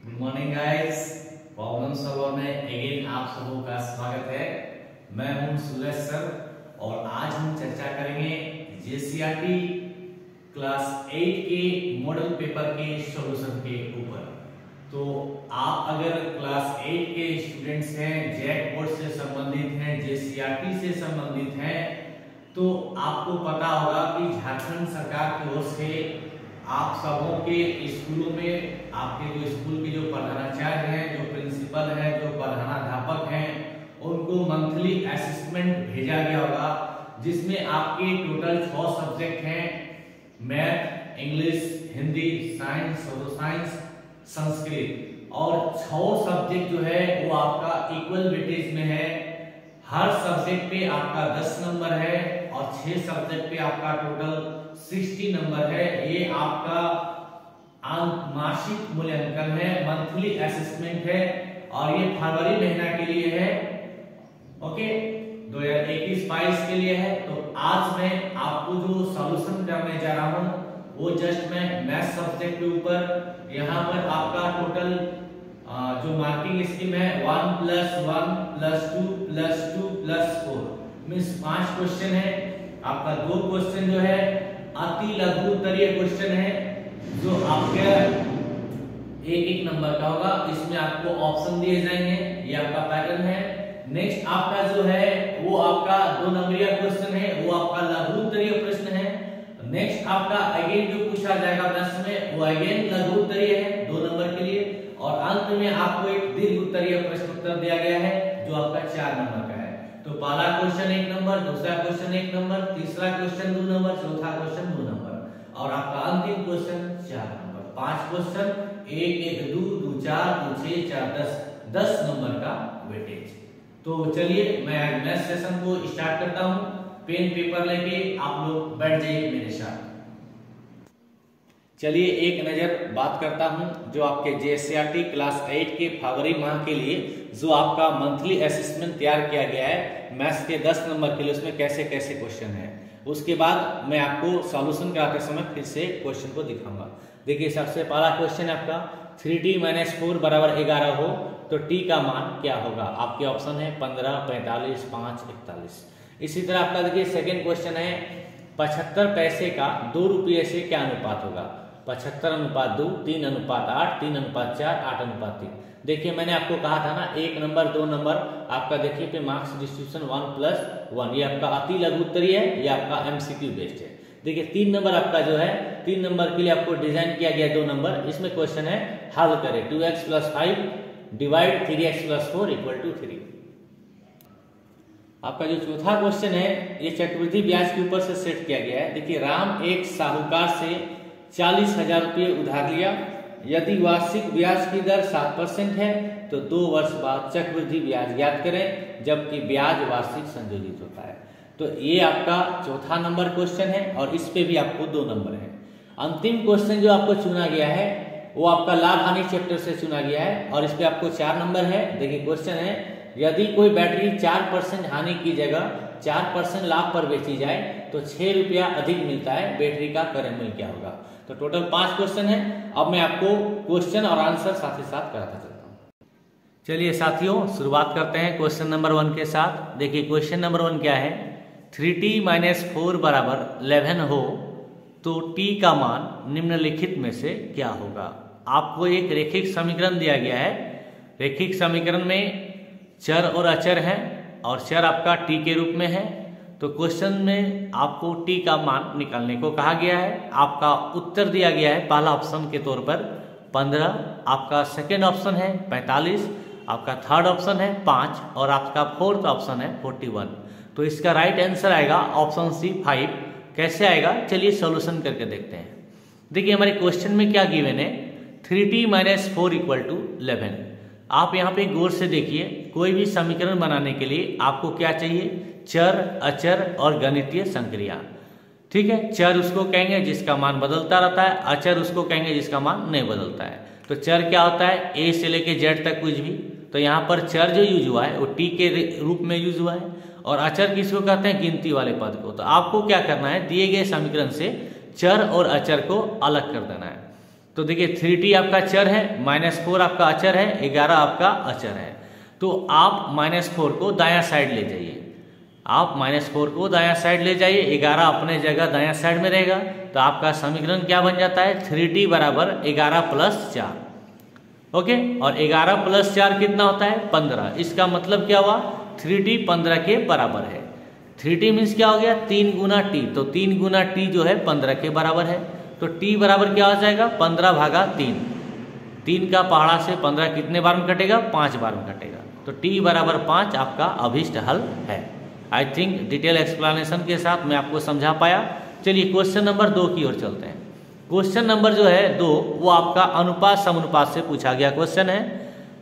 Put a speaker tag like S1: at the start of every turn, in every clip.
S1: Good morning guys, problem solver में again आप सबों का स्वागत है। मैं हूं सूरज सर और आज हम चर्चा करेंगे जेसीईआरटी क्लास 8 के मॉडल पेपर के सॉल्यूशन के ऊपर। तो आप अगर क्लास 8 के स्टूडेंट्स हैं, जैक बोर्ड से संबंधित हैं, जेसीईआरटी से संबंधित हैं, तो आपको पता होगा कि झारखंड सरकार की ओर से आप सबों के स्कूलों में आपके जो स्कूल के जो प्रधानाचार्य हैं, जो प्रिंसिपल हैं, जो प्रधानाध्यापक हैं, उनको मंथली असेसमेंट भेजा गया होगा, जिसमें आपके टोटल 6 सब्जेक्ट हैं, math, English, Hindi, science, social science, Sanskrit, और 6 सब्जेक्ट जो है वो आपका इक्वल वेटेज में है। हर सब्जेक्ट पे आपका 10 नंबर है और 6 सब्जेक्ट पे आपका टोटल 60 नंबर है। ये आपका मासिक मूल्यांकन है, मंथली असेसमेंट है और ये फरवरी महीना के लिए है, ओके, 2021-22 के लिए है। तो आज मैं आपको जो सॉल्यूशन करने जा रहा हूं वो जस्ट मैं मैथ सब्जेक्ट के ऊपर, यहाँ पर आपका टोटल जो मार्किंग स्कीम है 1 + 1 + 2 + 2 + 4 मींस 5 क्वेश्चन है। आपका 2 क्वेश्चन जो है अति लघु उत्तरीय क्वेश्चन है जो आपके एक नंबर का होगा। इसमें आपको ऑप्शन दिए जाएंगे, ये आपका पैटर्न है। नेक्स्ट आपका जो है वो आपका 2 नंबरीय क्वेश्चन है, वो आपका लघु उत्तरीय प्रश्न है। नेक्स्ट आपका अगेन जो पूछा जाएगा प्रश्न में वो अगेन लघु उत्तरीय है 2 नंबर के लिए, और अंत में आपको एक दीर्घ उत्तरीय प्रश्न उत्तर दिया गया है जो आपका 4 नंबर का है। तो पहला क्वेश्चन 1 नंबर, दूसरा क्वेश्चन 1 नंबर, तीसरा क्वेश्चन 2 नंबर, चौथा क्वेश्चन 2 नंबर और आपका अंतिम क्वेश्चन 4 नंबर। 5 क्वेश्चन, 1 1 2 2 4 2 6 4 10 नंबर का वेटेज। तो चलिए मैं आज मैथ सेशन को स्टार्ट करता हूं। पेन पेपर लेके आप लोग बैठ जाइए मेरे साथ। चलिए एक नजर बात करता हूं जो आपके जेसीईआरटी क्लास 8 के फरवरी माह के लिए जो आपका मंथली असेसमेंट तैयार किया गया है मैथ्स के 10 नंबर के लिए, उसमें कैसे कैसे क्वेश्चन है। उसके बाद मैं आपको सॉल्यूशन कराते समय फिर से क्वेश्चन को दिखाऊंगा। देखिए सबसे पहला क्वेश्चन आपका 3t - 4 = 11 हो तो t का मान क्या होगा। आपके ऑप्शन है 15, 45, 5, 41। इसी तरह आपका देखिए सेकेंड क्वेश्चन है 75 पैसे का 2 रुपये से क्या अनुपात होगा। 75:2, 3:8, 3:4, 8:3। देखिए मैंने आपको कहा था ना 1 नंबर 2 नंबर आपका देखिए पे मार्क्स डिस्ट्रीब्यूशन 1 + 1, ये आपका अति लघु उत्तरीय है, ये आपका एमसीक्यू बेस्ड है। देखिए 3 नंबर आपका जो है 3 नंबर के लिए आपको डिजाइन किया गया 2 नंबर। इसमें क्वेश्चन है हल करें 2x + 5 / 3x + 4 = 3। आपका जो चौथा क्वेश्चन है ये चक्रवृद्धि ब्याज के ऊपर से सेट किया गया है। देखिए राम एक साहूकार से 40,000 रुपये उधार लिया, यदि वार्षिक ब्याज की दर 7% है तो 2 वर्ष बाद चक्रवृद्धि ब्याज ज्ञात करें, जबकि ब्याज वार्षिक संयोजित होता है। तो ये आपका चौथा नंबर क्वेश्चन है और इस पे भी आपको 2 नंबर है। अंतिम क्वेश्चन जो आपको चुना गया है वो आपका लाभ हानि चैप्टर से चुना गया है और इस पे आपको 4 नंबर है। देखिए क्वेश्चन है यदि कोई बैटरी 4% हानि की जगह 4% लाभ पर बेची जाए तो 6 रुपया अधिक मिलता है, बैटरी का करंट मूल्य क्या होगा। तो टोटल 5 क्वेश्चन है। अब मैं आपको क्वेश्चन और आंसर साथ ही साथ कराता चलता हूँ। चलिए साथियों शुरुआत करते हैं क्वेश्चन नंबर 1 के साथ। देखिए क्वेश्चन नंबर 1 क्या है 3t - 4 = 11 हो तो t का मान निम्नलिखित में से क्या होगा। आपको एक रैखिक समीकरण दिया गया है। रैखिक समीकरण में चर और अचर है और चर आपका t के रूप में है। तो क्वेश्चन में आपको t का मान निकालने को कहा गया है। आपका उत्तर दिया गया है पहला ऑप्शन के तौर पर 15, आपका सेकेंड ऑप्शन है 45, आपका थर्ड ऑप्शन है 5 और आपका फोर्थ ऑप्शन है 41। तो इसका राइट आंसर आएगा ऑप्शन सी 5। कैसे आएगा चलिए सॉल्यूशन करके देखते हैं। देखिए हमारे क्वेश्चन में क्या गिवन है 3t - 4 = 11। आप यहाँ पे गौर से देखिए, कोई भी समीकरण बनाने के लिए आपको क्या चाहिए, चर, अचर और गणितीय संक्रिया। ठीक है, चर उसको कहेंगे जिसका मान बदलता रहता है, अचर उसको कहेंगे जिसका मान नहीं बदलता है। तो चर क्या होता है a से लेके z तक कुछ भी। तो यहाँ पर चर जो यूज हुआ है वो t के रूप में यूज हुआ है और अचर किसको कहते हैं, गिनती वाले पद को। तो आपको क्या करना है, दिए गए समीकरण से चर और अचर को अलग कर देना है। तो देखिए 3t आपका चर है, -4 आपका अचर है, 11 आपका अचर है। तो आप -4 को दायां साइड ले जाइए, आप -4 को दायां साइड ले जाइए, 11 अपने जगह दायां साइड में रहेगा। तो आपका समीकरण क्या बन जाता है, 3t बराबर 11 + 4। ओके, और 11 + 4 कितना होता है, 15। इसका मतलब क्या हुआ, 3t 15 के बराबर है। 3t मीन्स क्या हो गया, 3 गुना t, तो 3 गुना t जो है 15 के बराबर है। तो t बराबर क्या हो जाएगा, 15/3। 3 का पहाड़ा से 15 कितने बार में कटेगा, 5 बार में कटेगा। तो t बराबर 5 आपका अभीष्ट हल है। आई थिंक डिटेल एक्सप्लेनेशन के साथ मैं आपको समझा पाया। चलिए क्वेश्चन नंबर 2 की ओर चलते हैं। क्वेश्चन नंबर जो है 2 वो आपका अनुपात समानुपात से पूछा गया क्वेश्चन है।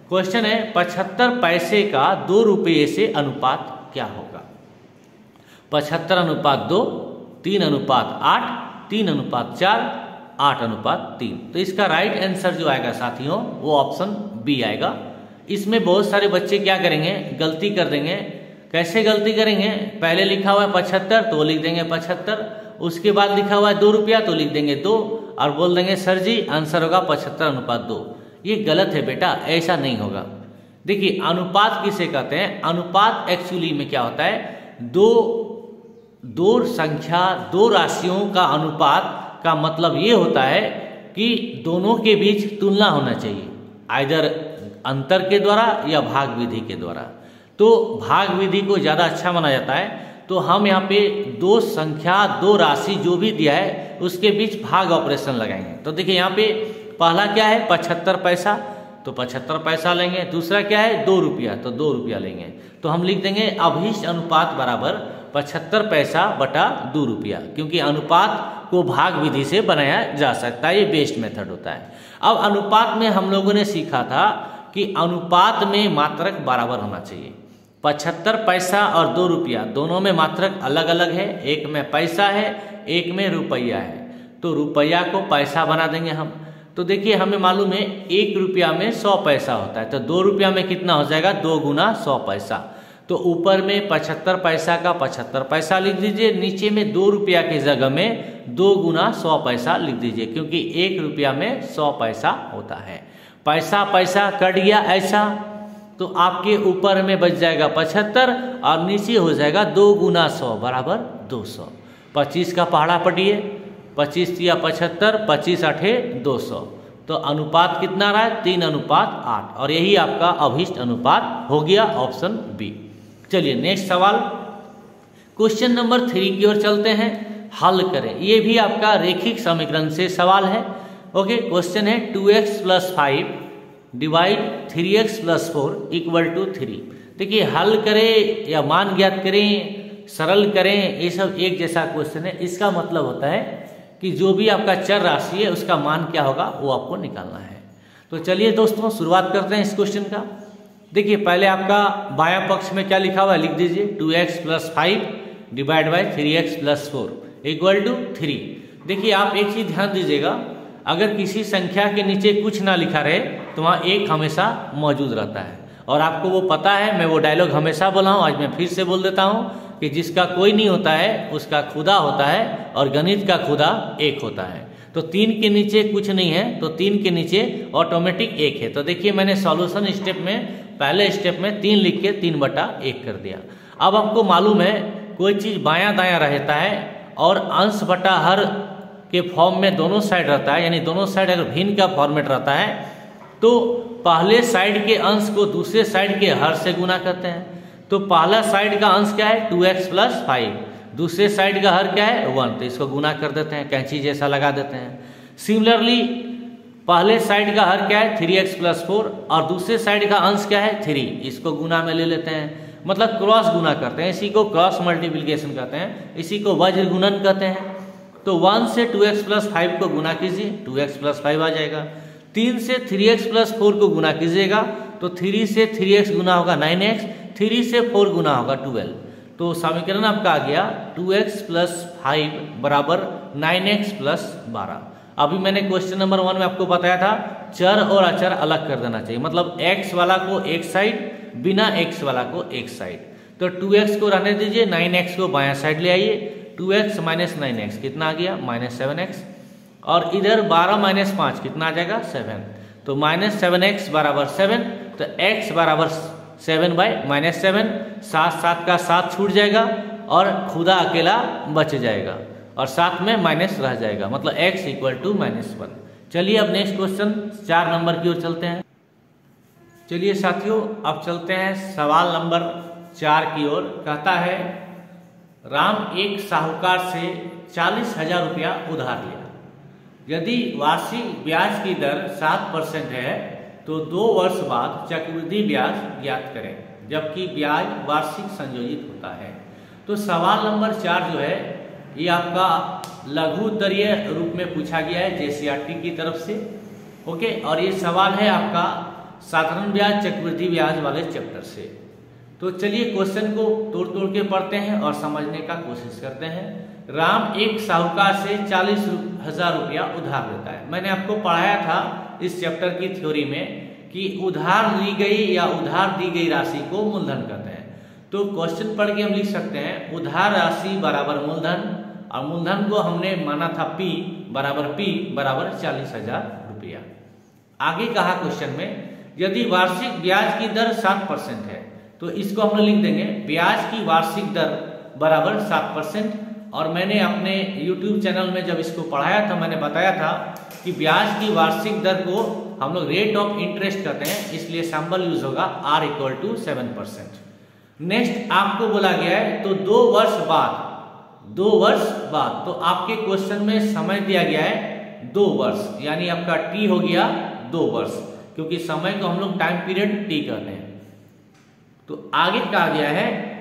S1: क्वेश्चन है 75 पैसे का 2 रुपये से अनुपात क्या होगा। 75/2, 3/8, 3/4, 8/3। तो इसका राइट आंसर जो आएगा साथियों वो ऑप्शन बी आएगा। इसमें बहुत सारे बच्चे क्या करेंगे, गलती कर देंगे। कैसे गलती करेंगे, पहले लिखा हुआ है 75 तो लिख देंगे 75, उसके बाद लिखा हुआ है 2 रुपया तो लिख देंगे 2, और बोल देंगे सर जी आंसर होगा 75/2। ये गलत है बेटा, ऐसा नहीं होगा। देखिए अनुपात किसे कहते हैं, अनुपात एक्चुअली में क्या होता है, दो संख्या, 2 राशियों का अनुपात का मतलब ये होता है कि दोनों के बीच तुलना होना चाहिए, आइदर अंतर के द्वारा या भाग विधि के द्वारा। तो भाग विधि को ज़्यादा अच्छा माना जाता है। तो हम यहाँ पे 2 संख्या, 2 राशि जो भी दिया है उसके बीच भाग ऑपरेशन लगाएंगे। तो देखिए यहाँ पे पहला क्या है 75 पैसा, तो 75 पैसा लेंगे। दूसरा क्या है 2 रुपया, तो 2 रुपया लेंगे। तो हम लिख देंगे अभीष्ट अनुपात बराबर 75 पैसा बटा 2 रुपया, क्योंकि अनुपात को भाग विधि से बनाया जा सकता है, ये बेस्ट मेथड होता है। अब अनुपात में हम लोगों ने सीखा था कि अनुपात में मात्रक बराबर होना चाहिए। 75 पैसा और 2 रुपया दोनों में मात्रक अलग अलग है, एक में पैसा है, एक में रुपया है। तो रुपया को पैसा बना देंगे हम। तो देखिए हमें मालूम है 1 रुपया में 100 पैसा होता है, तो 2 रुपया में कितना हो जाएगा, 2 गुना 100 पैसा। तो ऊपर में 75 पैसा का 75 पैसा लिख दीजिए, नीचे में 2 रुपया की जगह में 2 गुना 100 पैसा लिख दीजिए, क्योंकि 1 रुपया में 100 पैसा होता है। पैसा पैसा कट गया ऐसा, तो आपके ऊपर में बच जाएगा 75 और नीचे हो जाएगा 2 गुना 100 बराबर 200। 25 का पहाड़ा पढ़िए, 25 या 75, 25 8 200। तो अनुपात कितना रहा है, 3/8, और यही आपका अभीष्ट अनुपात हो गया, ऑप्शन बी। चलिए नेक्स्ट सवाल, क्वेश्चन नंबर 3 की ओर चलते हैं, हल करें। ये भी आपका रेखिक समीकरण से सवाल है। ओके, क्वेश्चन है 2x + 5 डिवाइड 3x + 4 = 3। देखिए हल करें या मान ज्ञात करें, सरल करें, ये सब एक जैसा क्वेश्चन है। इसका मतलब होता है कि जो भी आपका चर राशि है उसका मान क्या होगा वो आपको निकालना है। तो चलिए दोस्तों शुरुआत करते हैं इस क्वेश्चन का। देखिए पहले आपका बायां पक्ष में क्या लिखा हुआ है लिख दीजिए, 2x + 5 डिवाइड बाई 3x + 4 = 3। देखिए आप एक चीज ध्यान दीजिएगा, अगर किसी संख्या के नीचे कुछ ना लिखा रहे तो वहाँ 1 हमेशा मौजूद रहता है। और आपको वो पता है, मैं वो डायलॉग हमेशा बोला हूँ, आज मैं फिर से बोल देता हूँ कि जिसका कोई नहीं होता है उसका खुदा होता है, और गणित का खुदा 1 होता है। तो 3 के नीचे कुछ नहीं है, तो 3 के नीचे ऑटोमेटिक 1 है। तो देखिए मैंने सॉल्यूशन स्टेप में, पहले स्टेप में 3 लिख के 3/1 कर दिया। अब आपको मालूम है कोई चीज़ बायां दायां रहता है और अंश बटा हर के फॉर्म में दोनों साइड रहता है, यानी दोनों साइड अगर भिन्न का फॉर्मेट रहता है तो पहले साइड के अंश को दूसरे साइड के हर से गुना करते हैं। तो पहला साइड का अंश क्या है 2x + 5, दूसरे साइड का हर क्या है 1, तो इसको गुना कर देते हैं, कैंची जैसा लगा देते हैं। सिमिलरली पहले साइड का हर क्या है 3x + 4 और दूसरे साइड का अंश क्या है 3, इसको गुना में ले लेते हैं, मतलब क्रॉस गुना करते हैं। इसी को क्रॉस मल्टीप्लिकेशन कहते हैं, इसी को वज्र गुणन कहते हैं। तो 1 से 2x + 5 को गुना कीजिए, 2x + 5 आ जाएगा। 3 से 3x + 4 को गुना कीजिएगा तो 3 से 3x गुना होगा 9x, 3 से 4 गुना होगा 12। तो समीकरण आपका आ गया 2x + 5 बराबर 9x + 12। अभी मैंने क्वेश्चन नंबर 1 में आपको बताया था चर और अचर अलग कर देना चाहिए, मतलब x वाला को एक साइड, बिना x वाला को एक साइड। तो 2x को रहने दीजिए, 9x को बायां साइड ले आइए, 2x - 9x कितना आ गया -7x, और इधर 12 माइनस 5 कितना आ जाएगा 7। तो -7x बराबर 7, तो x बराबर 7/-7, 7 का 7 छूट जाएगा और खुदा अकेला बच जाएगा और साथ में माइनस रह जाएगा, मतलब x = -1। चलिए अब नेक्स्ट क्वेश्चन 4 नंबर की ओर चलते हैं। चलिए साथियों अब चलते हैं सवाल नंबर 4 की ओर। कहता है राम एक साहूकार से 40,000 रुपया उधार लिया। यदि वार्षिक ब्याज की दर 7% है तो 2 वर्ष बाद चक्रवृद्धि ब्याज ज्ञात करें, जबकि ब्याज वार्षिक संयोजित होता है। तो सवाल नंबर 4 जो है ये आपका लघु उत्तरीय रूप में पूछा गया है JCERT की तरफ से। ओके, और ये सवाल है आपका साधारण ब्याज चक्रवृद्धि ब्याज वाले चैप्टर से। तो चलिए क्वेश्चन को तोड़ तोड़ के पढ़ते हैं और समझने का कोशिश करते हैं। राम एक साहूकार से 40,000 रुपया उधार लेता है। मैंने आपको पढ़ाया था इस चैप्टर की थ्योरी में कि उधार ली गई या उधार दी गई राशि को मूलधन कहते हैं। तो क्वेश्चन पढ़ के हम लिख सकते हैं उधार राशि बराबर मूलधन, और मूलधन को हमने माना था P बराबर 40,000 रुपया। आगे कहा क्वेश्चन में यदि वार्षिक ब्याज की दर 7% है तो इसको हम लिख देंगे ब्याज की वार्षिक दर बराबर 7%। और मैंने अपने YouTube चैनल में जब इसको पढ़ाया था मैंने बताया था कि ब्याज की वार्षिक दर को हम लोग रेट ऑफ इंटरेस्ट कहते हैं, इसलिए सैंपल यूज होगा R = 7%। नेक्स्ट आपको बोला गया है तो 2 वर्ष बाद, तो आपके क्वेश्चन में समय दिया गया है 2 वर्ष, यानी आपका T हो गया 2 वर्ष, क्योंकि समय को हम लोग टाइम पीरियड T कहते हैं। तो आगे कहा गया है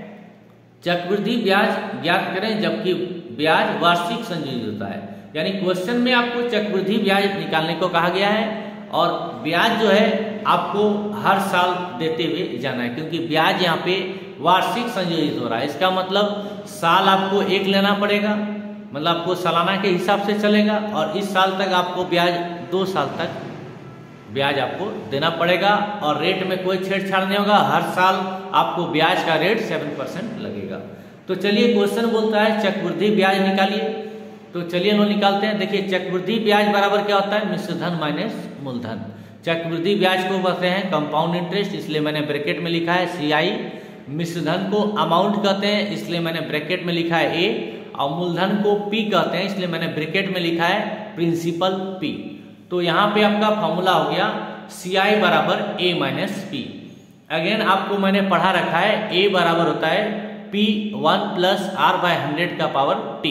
S1: चक्रवृद्धि ब्याज ज्ञात करें, जबकि ब्याज वार्षिक संयोजित होता है। यानी क्वेश्चन में आपको चक्रवृद्धि ब्याज निकालने को कहा गया है और ब्याज जो है आपको हर साल देते हुए जाना है, क्योंकि ब्याज यहाँ पे वार्षिक संयोजित हो रहा है। इसका मतलब साल आपको 1 लेना पड़ेगा, मतलब आपको सालाना के हिसाब से चलेगा, और इस साल तक आपको ब्याज 2 साल तक ब्याज आपको देना पड़ेगा और रेट में कोई छेड़छाड़ नहीं होगा। हर साल आपको ब्याज का रेट 7% लगेगा। तो चलिए क्वेश्चन बोलता है चक्रवृद्धि ब्याज निकालिए। तो चलिए हम निकालते हैं। देखिए चक्रवृद्धि ब्याज बराबर क्या होता है मिश्र धन माइनस मूलधन। चक्रवृद्धि ब्याज को कहते हैं कंपाउंड इंटरेस्ट, इसलिए मैंने ब्रैकेट में लिखा है CI। मिश्र धन को अमाउंट कहते हैं, इसलिए मैंने ब्रैकेट में लिखा है A। और मूलधन को P कहते हैं, इसलिए मैंने ब्रैकेट में लिखा है प्रिंसिपल P। तो यहाँ पे आपका फॉर्मूला हो गया CI बराबर A - P। अगेन आपको मैंने पढ़ा रखा है A बराबर होता है P1 + R/100 का पावर T।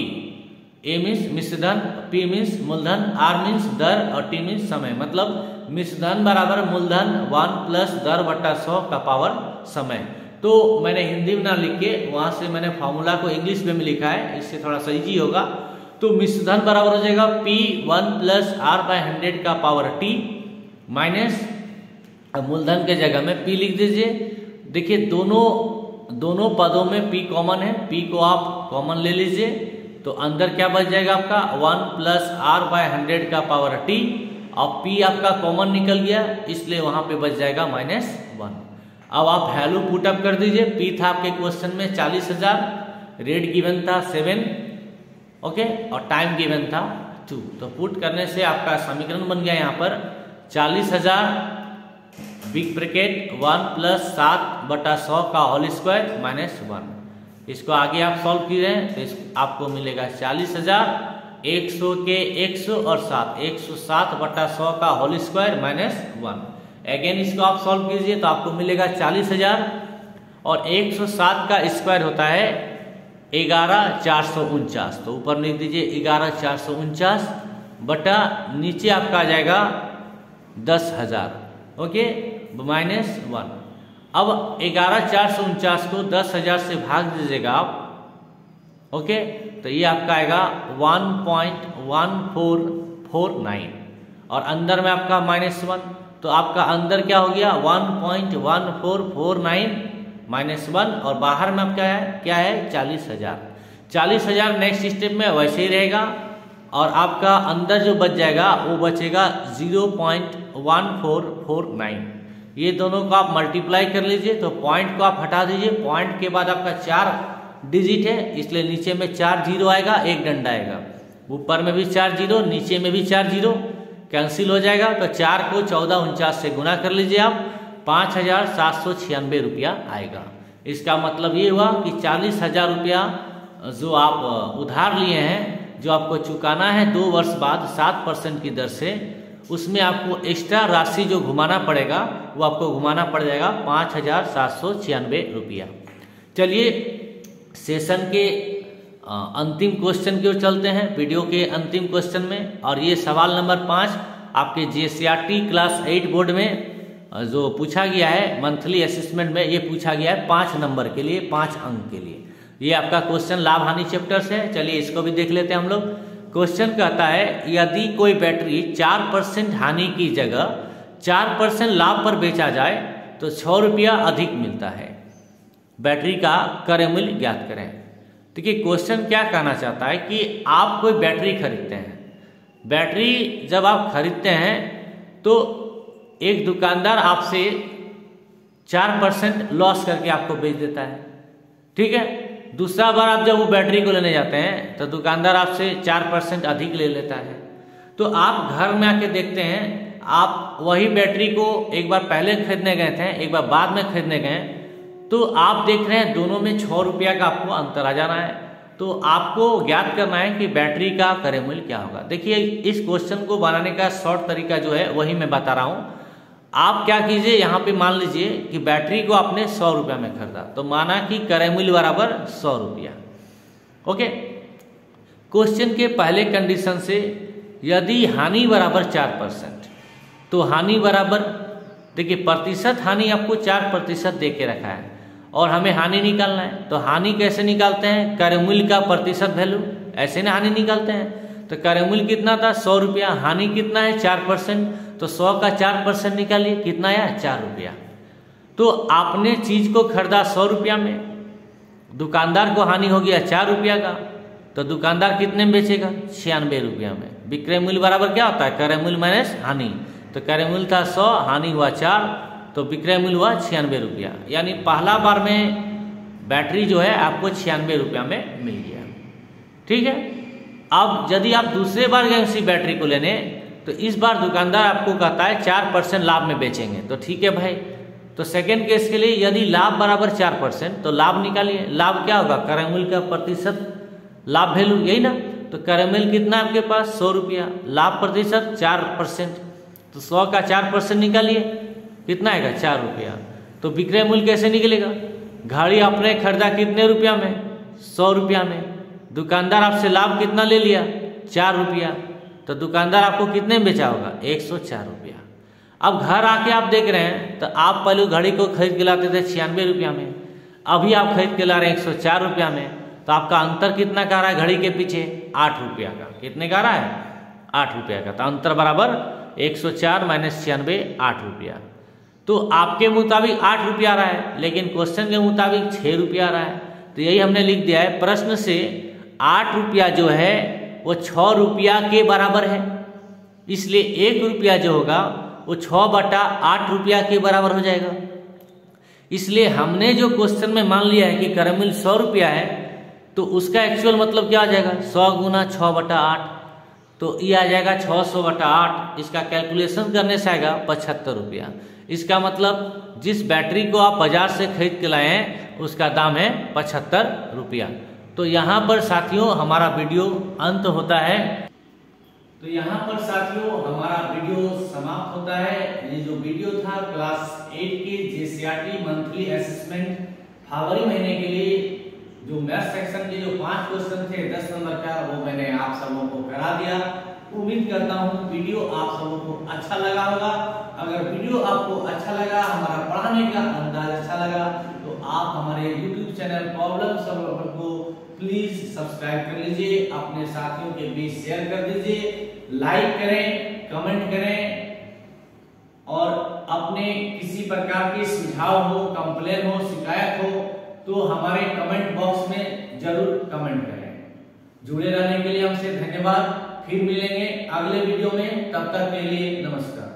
S1: A मीन्स मिश्रधन, P मीन्स मूलधन, R मीन्स दर और T मीन्स समय। मतलब मिश्रधन बराबर मूलधन 1 + दर/100 का पावर समय। तो मैंने हिंदी में ना लिख के वहां से मैंने फॉर्मूला को इंग्लिश में लिखा है, इससे थोड़ा सा इजी होगा। तो मिश्रधन बराबर हो जाएगा P1 + R/100 का पावर T माइनस मूलधन के जगह में P लिख दीजिए। देखिए दोनों पदों में P कॉमन है, P को आप कॉमन ले लीजिए तो अंदर क्या बच जाएगा आपका 1 + R/100 का पावर T, और P आपका कॉमन निकल गया इसलिए वहां पे बच जाएगा -1। अब आप वैल्यू पुट अप कर दीजिए। P था आपके क्वेश्चन में 40,000, रेट गिवन था 7, ओके, और टाइम गिवन था 2। तो पुट करने से आपका समीकरण बन गया यहाँ पर 40,000 बिग ब्रैकेट 1 + 7/100 का होल स्क्वायर -1। इसको आगे आप सॉल्व कीजिए तो आपको मिलेगा 40,000, 100 के 100 और 7, 107/100 का होल स्क्वायर -1। अगेन इसको आप सॉल्व कीजिए तो आपको मिलेगा 40,000 और 107 का स्क्वायर होता है 11,449। तो ऊपर लिख दीजिए 11,449 बटा नीचे आपका आ जाएगा 10,000, ओके, -1। अब 11,449 को 10,000 से भाग दीजिएगा आप, ओके, तो ये आपका आएगा 1.1449 और अंदर में आपका -1। तो आपका अंदर क्या हो गया 1.1449 -1 और बाहर में आपका क्या है 40,000। 40,000 नेक्स्ट स्टेप में वैसे ही रहेगा और आपका अंदर जो बच जाएगा वो बचेगा 0.1449। ये दोनों को आप मल्टीप्लाई कर लीजिए तो पॉइंट को आप हटा दीजिए। पॉइंट के बाद आपका 4 डिजिट है इसलिए नीचे में 4 जीरो आएगा, 1 डंडा आएगा। ऊपर में भी 4 जीरो, नीचे में भी 4 जीरो, कैंसिल हो जाएगा। तो 4 को 1449 से गुना कर लीजिए आप, 5,796 रुपया आएगा। इसका मतलब ये हुआ कि 40,000 रुपया जो आप उधार लिए हैं, जो आपको चुकाना है 2 वर्ष बाद 7% की दर से, उसमें आपको एक्स्ट्रा राशि जो घुमाना पड़ेगा वो आपको घुमाना पड़ जाएगा 5,796 रुपया। चलिए सेशन के अंतिम क्वेश्चन की ओर चलते हैं, वीडियो के अंतिम क्वेश्चन में। और ये सवाल नंबर 5 आपके JCRT क्लास 8 बोर्ड में जो पूछा गया है मंथली असेसमेंट में, ये पूछा गया है 5 नंबर के लिए, 5 अंक के लिए। ये आपका क्वेश्चन लाभ हानि चैप्टर से है। चलिए इसको भी देख लेते हैं हम लोग। क्वेश्चन कहता है यदि कोई बैटरी 4% हानि की जगह 4% लाभ पर बेचा जाए तो 6 रुपया अधिक मिलता है। बैटरी का क्रय मूल्य ज्ञात करें। देखिए क्वेश्चन क्या कहना चाहता है कि आप कोई बैटरी खरीदते हैं। बैटरी जब आप खरीदते हैं तो एक दुकानदार आपसे 4% लॉस करके आपको बेच देता है, ठीक है। दूसरा बार आप जब वो बैटरी को लेने जाते हैं तो दुकानदार आपसे 4% अधिक ले लेता है। तो आप घर में आके देखते हैं, आप वही बैटरी को एक बार पहले खरीदने गए थे, एक बार बाद में खरीदने गए, तो आप देख रहे हैं दोनों में 6 रुपया का आपको अंतर आ जाना है। तो आपको ज्ञात करना है कि बैटरी का क्रय मूल्य क्या होगा। देखिए इस क्वेश्चन को बनाने का शॉर्ट तरीका जो है वही मैं बता रहा हूँ। आप क्या कीजिए, यहाँ पे मान लीजिए कि बैटरी को आपने 100 रुपया में खरीदा, तो माना कि क्रय मूल्य बराबर 100 रुपया। ओके, क्वेश्चन के पहले कंडीशन से यदि हानि बराबर 4%, तो हानि बराबर, देखिए प्रतिशत हानि आपको 4% दे के रखा है और हमें हानि निकालना है। तो हानि कैसे निकालते हैं, क्रय मूल्य का प्रतिशत वैल्यू, ऐसे ना हानि निकालते हैं। तो क्रय मूल्य कितना था 100 रुपया, हानि कितना है 4%, तो 100 का 4% निकालिए, कितना आया 4 रुपया। तो आपने चीज को खरीदा 100 रुपया में, दुकानदार को हानि हो गया 4 रुपया का, तो दुकानदार कितने में बेचेगा 96 रुपया में। विक्रय मूल्य बराबर क्या होता है, क्रय मूल्य माइनस हानि। तो क्रय मूल्य था 100, हानि हुआ 4, तो विक्रय मूल्य हुआ 96 रुपया। यानी पहला बार में बैटरी जो है आपको 96 रुपया में मिल गया, ठीक है। अब यदि आप दूसरे बार गए उसी बैटरी को लेने, तो इस बार दुकानदार आपको कहता है 4% लाभ में बेचेंगे, तो ठीक है भाई। तो सेकेंड केस के लिए यदि लाभ बराबर 4%, तो लाभ निकालिए। लाभ क्या होगा, क्रय मूल्य का प्रतिशत लाभ वैल्यू, यही ना। तो क्रय मूल्य कितना आपके पास 100 रुपया, लाभ प्रतिशत 4%, तो 100 का 4% निकालिए, कितना आएगा 4 रुपया। तो विक्रय मूल्य कैसे निकलेगा, घड़ी आपने खरीदा कितने रुपया में 100 रुपया में, दुकानदार आपसे लाभ कितना ले लिया 4 रुपया, तो दुकानदार आपको कितने में बेचा होगा 104 रुपया। अब घर आके आप देख रहे हैं, तो आप पहले घड़ी को खरीद के लाते थे 96 रुपया में, अभी आप खरीद के ला रहे हैं 104 रुपया में, तो आपका अंतर कितना का रहा है घड़ी के पीछे 8 रुपया का। कितने का रहा है 8 रुपया का। तो अंतर बराबर 104 माइनस 96, 8 रुपया। तो आपके मुताबिक 8 रुपया आ रहा है, लेकिन क्वेश्चन के मुताबिक 6 रुपया आ रहा है। तो यही हमने लिख दिया है, प्रश्न से 8 रुपया जो है वो 6 रुपया के बराबर है, इसलिए 1 रुपया जो होगा वो 6/8 रुपया के बराबर हो जाएगा। इसलिए हमने जो क्वेश्चन में मान लिया है कि क्रय मूल्य 100 रुपया है, तो उसका एक्चुअल मतलब क्या आ जाएगा 100 गुना 6/8, तो ये आ जाएगा 600/8। इसका कैलकुलेशन करने से आएगा 75 रुपया। इसका मतलब जिस बैटरी को आप बाजार से खरीद के लाए हैं उसका दाम है 75 रुपया। तो यहाँ पर साथियों हमारा वीडियो अंत होता है। तो यहाँ पर साथियों हमारा वीडियो समाप्त होता है। ये जो वीडियो था क्लास 8 के JCRT मंथली असेसमेंट फरवरी महीने के लिए, जो मैथ सेक्शन के जो 5 क्वेश्चन थे 10 नंबर का, वो मैंने आप सबों को करा दिया। उम्मीद करता हूँ वीडियो आप सबों को अच्छा लगा होगा। अगर वीडियो आपको अच्छा लगा, हमारा पढ़ाने का अंदाज अच्छा लगा, तो आप हमारे YouTube चैनल प्रॉब्लम सॉल्वर को प्लीज सब्सक्राइब कर लीजिए, अपने साथियों के बीच शेयर कर दीजिए, लाइक करें, कमेंट करें, और अपने किसी प्रकार के सुझाव हो, कंप्लेन हो, शिकायत हो, तो हमारे कमेंट बॉक्स में जरूर कमेंट करें। जुड़े रहने के लिए हमसे धन्यवाद। फिर मिलेंगे अगले वीडियो में, तब तक के लिए नमस्कार।